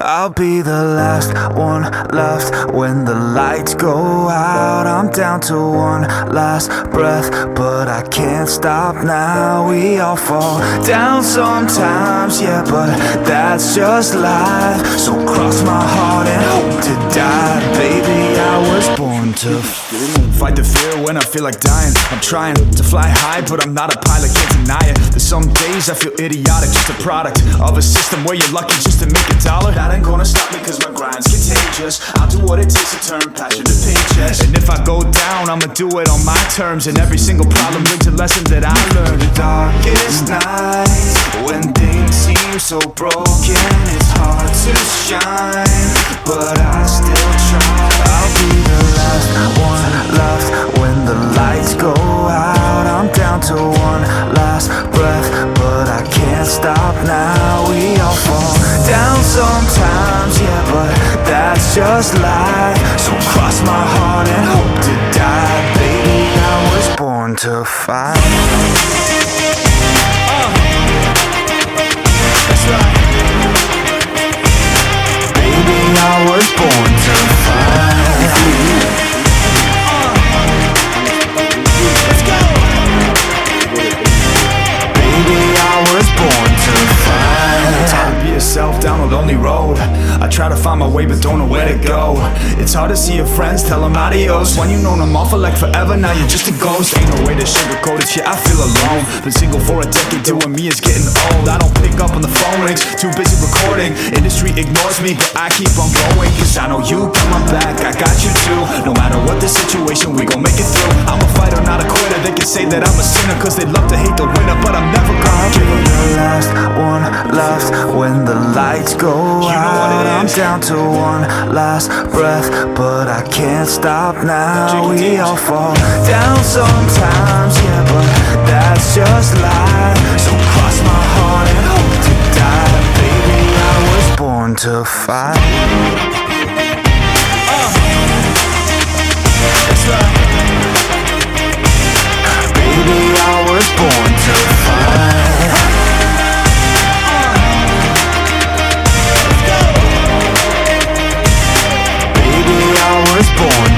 I'll be the last one left when the lights go out. I'm down to one last breath, but I can't stop now. We all fall down sometimes, yeah, but that's just life. So cross my heart and hope to die. Baby, I was born to fight the fear when I feel like dying. I'm trying to fly high, but I'm not a pilot, can't deny it. There's some days I feel idiotic, just a product of a system where you're lucky just to make a dollar. That ain't gonna stop me cause my grind's contagious. I'll do what it takes to turn passion to paychecks. And if I go down, I'ma do it on my terms. And every single problem brings a lesson that I learned. The darkest nights, when things seem so broken, it's hard to shine, but I still try. I'll be the last one left when the lights go out. I'm down to one last breath, but I can't stop now. We all fall down sometimes, yeah, but that's just life. So cross my heart and hope to die. Baby, I was born to fight. That's right. Baby, I was born to fight. Let's go. Baby, I was born to fight. It's hard to be yourself down a lonely road. I try to find my way but don't know where to go. It's hard to see your friends, tell them adios. When you've known them all for like forever, now you're just a ghost. Ain't no way to sugarcoat it, shit, I feel alone. Been single for a decade, doing me is getting old. I don't pick up when the phone rings, too busy recording. Industry ignores me, but I keep on going, cause I know you got my back, I got you too. No matter what the situation, we gon' make it through. I'm a fighter, not a quitter. They can say that I'm a sinner, cause they love to hate the winner, but I'm never gonna give up. The last one left when the lights go out. I'm down to one last breath, but I can't stop now. We all fall down sometimes, yeah, but that's just life. So cross my heart and hope to die. Baby, I was born to fight. That's right. Baby, I was born to fight. Baby, I was born